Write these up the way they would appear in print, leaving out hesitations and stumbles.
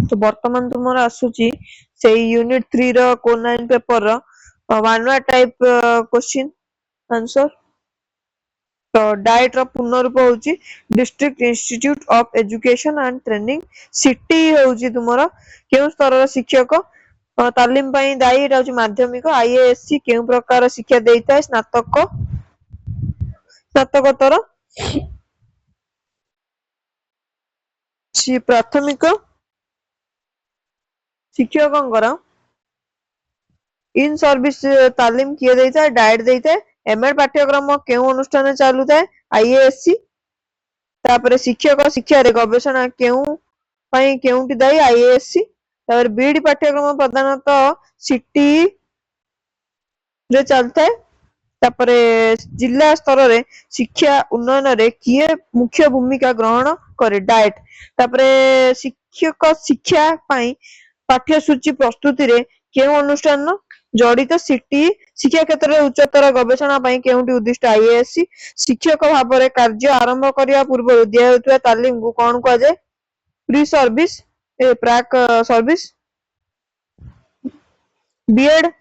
तो वर्तमान तुम आसूची से यूनिट 3 रो कोर 9 पेपर रो one word type question answer. तो डाइट रो पूर्ण रूप होची district institute of education and training. City होची तुमरो केउ स्तर रो शिक्षक तालीम पई दायी एटा होची माध्यमिक। आईएएससी केउ प्रकार शिक्षा देइताय स्नातकोत्तर प्राथमिक शिक्षकंकर इन सर्विस तालीम किए देता है डाइट देता है। एमएड पाठ्यक्रम केउ अनुष्ठान चालू थाए आईएएससी। तापर शिक्षक शिक्षा रे गवेषणा केउ पई केउटी दायी आईएएससी। तापर बीडी पाठ्यक्रम प्रधानतः सिटी रे चलता है। तापर जिला स्तर रे शिक्षा उन्नयन रे किए मुख्य भूमिका ग्रहण करे डाइट। तापर शिक्षक शिक्षा पई पाठ्यसूची प्रस्तुति रे केउ अनुष्ठान जड़ित सिटी। शिक्षा क्षेत्र में उच्चतर गवेषणा पई केउटी उद्दिष्ट आईएएससी। शिक्षक भाव में कार्य आरंभ करिया पूर्व दिया हेतुवा तालीम को कोन कह जाय प्री सर्विस प्राक सर्विस। बीएड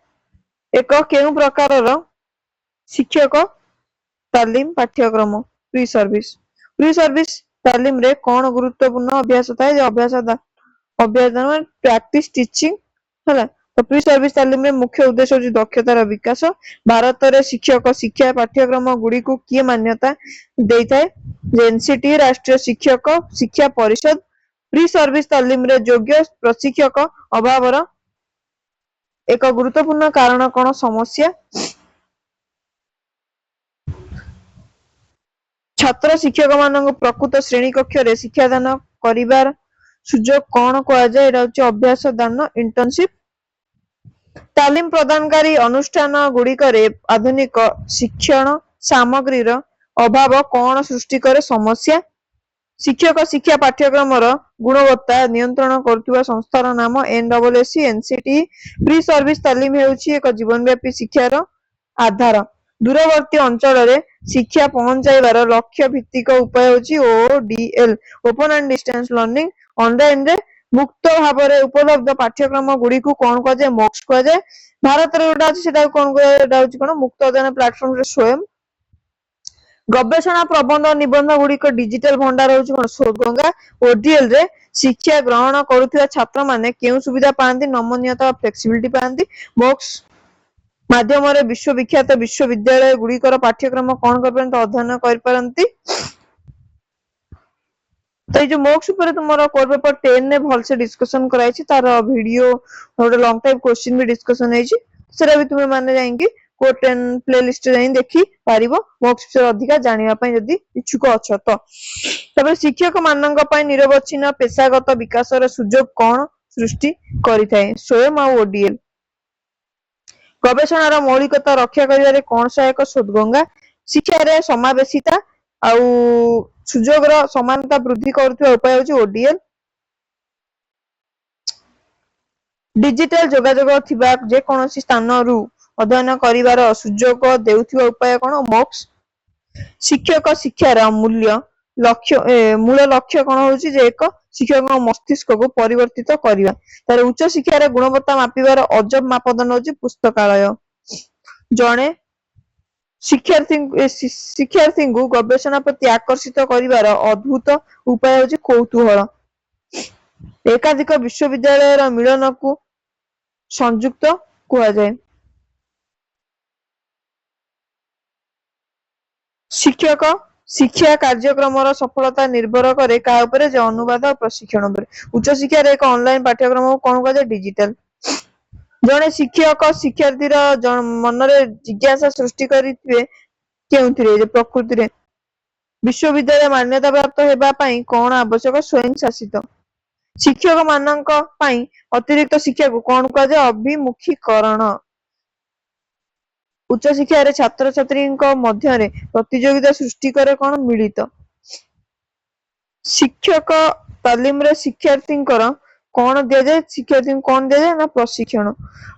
एक केउ प्रकार रो शिक्षक तालीम पाठ्यक्रम प्री सर्विस तालीम रे कोन गुरुत्वपूर्ण अभ्यास थाए अभ्यास अभ्यास प्रैक्टिस टीचिंग हला। तो प्री सर्विस तालीम रे मुख्य उद्देश्य होची दक्षतार विकास। भारत रे शिक्षक शिक्षा पाठ्यक्रम गुडी को किए मान्यता देइथाय एनसीटी राष्ट्रीय शिक्षक शिक्षा परिषद। प्री सर्विस तालीम रे योग्य प्रशिक्षक अभावर एक गुरुत्वपूर्ण कारण कोन समस्या। छात्र शिक्षक मानक प्रकृत श्रेणी कक्ष रे शिक्षादान करिवार सुजोग कोन कह जाय एटा होची अभ्यास दान इंटर्नशिप। तालीम प्रदानकारी अनुष्ठान गुड़िकरे आधुनिक शिक्षण सामग्री अभाव कोन सृष्टि करे समस्या। शिक्षक शिक्षा पाठ्यक्रम गुणवत्ता नियंत्रण करथुवा संस्थार नाम एनडब्ल्यूएससी एनसीटी। प्री सर्विस तालीम हेउची एक जीवनव्यापी शिक्षार आधार। दूरवर्ती अंचल रे शिक्षा पहुंचाइबार लक्ष्य भित्तिक उपाय होची ODL open and distance learning. Online रे मुक्त भाव में उपलब्ध पाठ्यक्रम गुडी को कोन कह जाय मॉक्स कह जाय। भारत रे ओटा अछि सेटा कोन कह जाय एटा होची कोन मुक्त अध्ययन प्लेटफॉर्म रे स्वयं। गवेषणा प्रबंध निबंध गुडी को डिजिटल भंडार होची कोन शोधगंगा। ओडीएल रे शिक्षा ग्रहण करूथिया छात्र माने केउ सुविधा पांती नमनीयता फ्लेक्सिबिलिटी पांती। मॉक्स माध्यम रे विश्वविख्यात विश्वविद्यालय गुडी कर पाठ्यक्रम कोन कर परंत अध्ययन कर परंती। तो जो मॉक्स ऊपर तुमरो कोर पेपर 10 ने भल से डिस्कशन कराई छी तार वीडियो और लॉन्ग टाइम क्वेश्चन भी डिस्कशन है छी सेरा भी तुमे माने जाएंगे कोर 10 प्लेलिस्ट जाई देखि पारिबो मॉक्स से अधिक जानिबा पई जदी इच्छुक अछ तो। तबे शिक्षक माननक पई निरवच्छिन्न पेशागत विकास रे सुजोग कोन सृष्टि करिथाय स्वयं आ ओडीएल। गवेषणार मौलिकता रक्षा करिवारे कोन सहायक शोधगंगा। शिक्षा रे समावेशिता आउ सुजोग रो समानता वृद्धि करथुवा उपाय होची ओडीएल। डिजिटल जोगाजोग थिबा जे कोनोसी स्थान रु अध्ययन करिवार सुजोग देउथिबा उपाय कोन मॉक्स। शिक्षक शिक्षार मूल्य लक्ष्य मूल लक्ष्य कोन होची जे एक शिक्षक मस्तिष्क को परिवर्तित करिवा। तार उच्च शिक्षा रे गुणवत्ता मापिबार अजब मापदंड होची पुस्तकालय। जणे शिक्षार्थी को गवेषणा प्रति आकर्षित करिवार अद्भुत उपाय होची कौतूहल। एकाधिक विश्वविद्यालय मिलन को संयुक्त कुआ जाए। शिक्षक शिक्षा कार्यक्रम सफलता निर्भर करे का उपरे जे अनुवाद और प्रशिक्षण उपरे। उच्च शिक्षा रे एक ऑनलाइन पाठ्यक्रम कोन कह जाय डिजिटल। जणे शिक्षक शिक्षार्थी मन रे जिज्ञासा सृष्टि करिथिबे केउथिरे जे प्रकृति रे विश्वविद्यालय मान्यता प्राप्त हेबा पई कोन आवश्यक स्वयं शासित। शिक्षक माननक पई अतिरिक्त शिक्षा को कोन कह जाय अभिमुखीकरण। उच्च शिक्षा रे छात्र छात्री मध्य रे प्रतियोगिता सृष्टि करे कोन मिलित। शिक्षक तालीम रे शिक्षार्थी कोन दिया जाय शिक्षार्थी कोन दिया जाय ना प्रशिक्षण।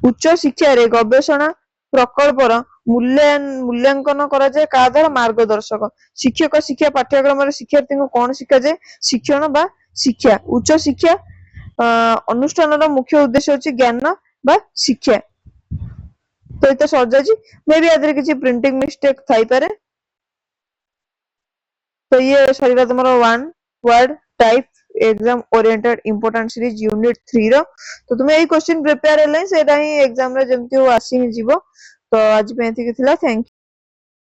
उच्च शिक्षा रे गवेषणा प्रकल्पर मूल्यांकन करा जाय का द्वारा मार्गदर्शक। शिक्षक शिक्षा पाठ्यक्रम रे शिक्षार्थी को कोन शिखा जाय शिक्षण बा शिक्षा। उच्च शिक्षा ଅନୁଷ୍ଠାନର ମୁଖ୍ୟ ଉଦ୍ଦେଶ୍ୟ ହେଉଛି ଜ୍ଞାନ ବା ଶିକ୍ଷା। ତ ଏତେ ସରିଯାଇଛି। ମେ ବି ଆଦେହରେ କିଛି ପ୍ରିଣ୍ଟିଂ ମିଷ୍ଟେକ୍ ଥାଇପାରେ। ତ ଇଏ ସରିଲା ତମର 1 word type exam oriented important series unit 3 ର। ତ ତୁମେ ଏଇ କ୍वेଶ୍ଚन ପ୍ରିପେୟାର ହେଲେ ସେଇଟା ହିଁ ଏକ୍ସାମ ରେ ଯେମିତି ହଉ ଆସି ହିଁ ଯିବ। ତ ଆଜି ପାଇଁ ଏତିକି ଥିଲା। ଥ୍ୟାଙ୍କ